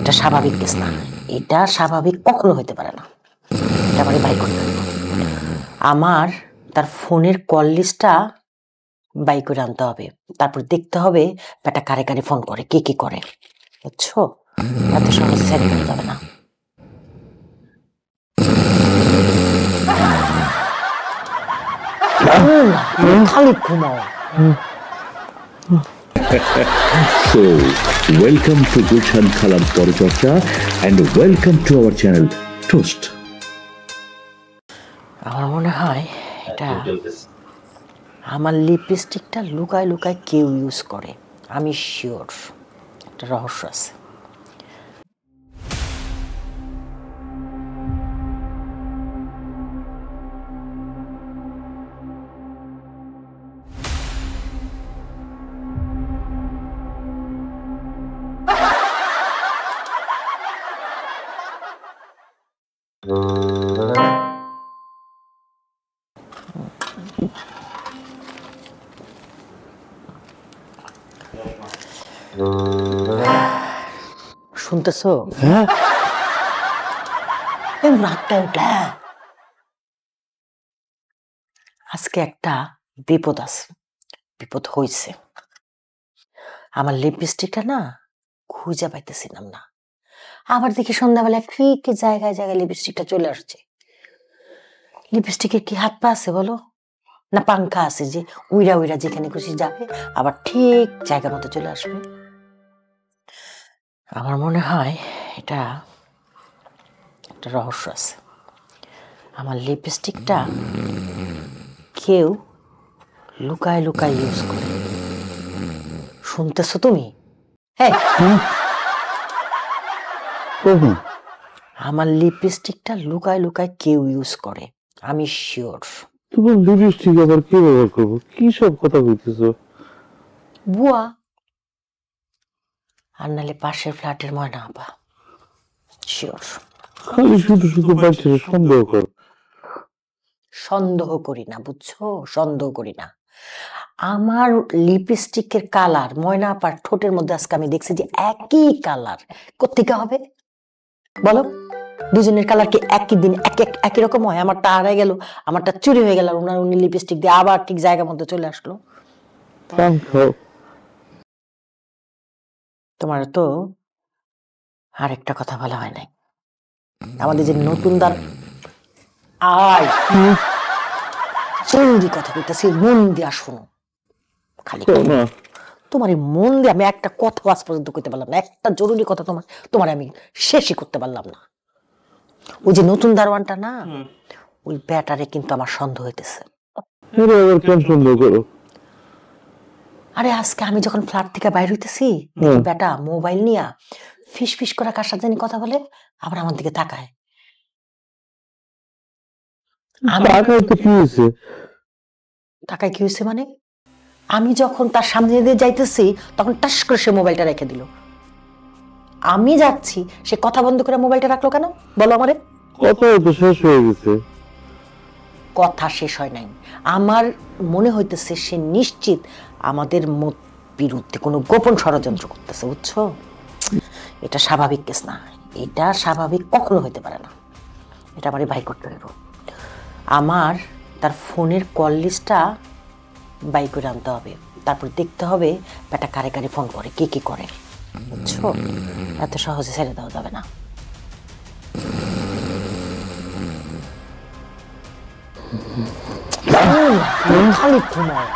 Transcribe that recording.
এটা স্বাভাবিক কেস না, এটা স্বাভাবিক কখনো হতে পারে না। এটা আমারই বাই করতে হবে। আমার তার ফোনের কল লিস্টটা বাই করে আনতে হবে, তারপর দেখতে হবে বেটা কারে কারে ফোন করে, কে কি করে, বুঝছো? এত সহজে ছেড়ে দেওয়া যাবে না। খালি ঘুমাও। So, welcome to Gulshan Khalam Porichorcha and welcome to our channel Toast. আমার মনে হয় এটা আমার লিপস্টিকটা লুকায় লুকায় কেউ ইউজ করে, আমি শিওর একটা রহস্য আছে। শুনতেছো? হ্যাঁ, রাতটায় উঠলে আজকে একটা বিপদ আছে, বিপদ হয়েছে। আমার লিপস্টিকটা না খুঁজে পাইতেছিলাম না, আবার দেখি সন্ধ্যাবেলা ঠিক জায়গায় জায়গায় লিপস্টিকটা চলে আসছে। লিপস্টিকের কি হাত পা আছে বলো? না পাংখা আছে যে উইরা উইরা যেখানে খুশি যাবে আবার ঠিক জায়গা মতো চলে আসবে? আমার মনে হয় এটা একটা রহস্য আছে। আমার লিপস্টিকটা কেউ লুকায় লুকায় ইউজ করে। শুনতেছো তুমি? হ্যাঁ, আমার লিপস্টিকটা লুকায় লুকায় কেউ ইউজ করে, আমি শিওর। তুমি লিপস্টিক আবার কি ব্যবহার করবো? কি সব কথা বলতেছো? বুয়া আর নাহলে পাশের ফ্ল্যাটের ময়না আপা, শিওর। খালি শুধু শুধু বাচ্চারা সন্দেহ কর। সন্দেহ করি না, বুঝছো? সন্দেহ করি না। আমার লিপস্টিকের কালার ময়না আপার ঠোঁটের মধ্যে আজকে আমি দেখছি যে একই কালার। কোত্থেকে হবে বলো? দুজনের কালার কি একই দিন একই রকম হয়? আমারটা হারাই গেল, আমারটা চুরি হয়ে গেল, উনি লিপস্টিক দিয়ে আবার ঠিক জায়গা মতো চলে আসলো। পান খাও। তোমার তো আরেকটা কথা বলা হয় নাই, আমাদের যে নতুন দার আয় জলদি কথা কইতেছি, মন দিয়া শোনো। খালি তোমার এই মন দিয়ে আমি একটা কথা আজ পর্যন্ত কইতে পারলাম না, একটা জরুরি কথা তোমার আমি শেষই করতে পারলাম না। ওই যে নতুন দারোয়ানটা না, ওই ব্যাটারে কিন্তু আমার সন্দেহ হইতেছে। কেন সন্দেহ করো? আরে আজকে আমি যখন ফ্ল্যাট থেকে বাইর হইতেছি, ব্যাটা মোবাইল নিয়ে ফিস ফিস করে কার সাথে জানি কথা বলে, আবার আমার দিকে তাকায়। তাকায় কি হয়েছে মানে? আমি যখন তার সামনে দিয়ে যাইতেছি তখন টাস করে সে মোবাইলটা রেখে দিল। আমি যাচ্ছি, সে কথা বন্ধ করে মোবাইলটা রাখলো কেন বলো আমারে? কথা তো শেষ হয়ে গেছে। কথা শেষ হয় নাই, আমার মনে হইতেছে সে নিশ্চিত আমাদের বিরুদ্ধে কোনো গোপন ষড়যন্ত্র করতেছে, বুঝছো? এটা স্বাভাবিক কেস না, এটা স্বাভাবিক কখনো হইতে পারে না। এটা আমারই বাই করতে হইব। আমার তার ফোনের কল লিস্টটা বাই করে আনতে হবে, তারপর দেখতে হবে বেটা কারে কারে ফোন করে, কে কি করে, বুঝছো? এত সহজে ছেড়ে দেওয়া যাবে না। খালি ঘুমাও।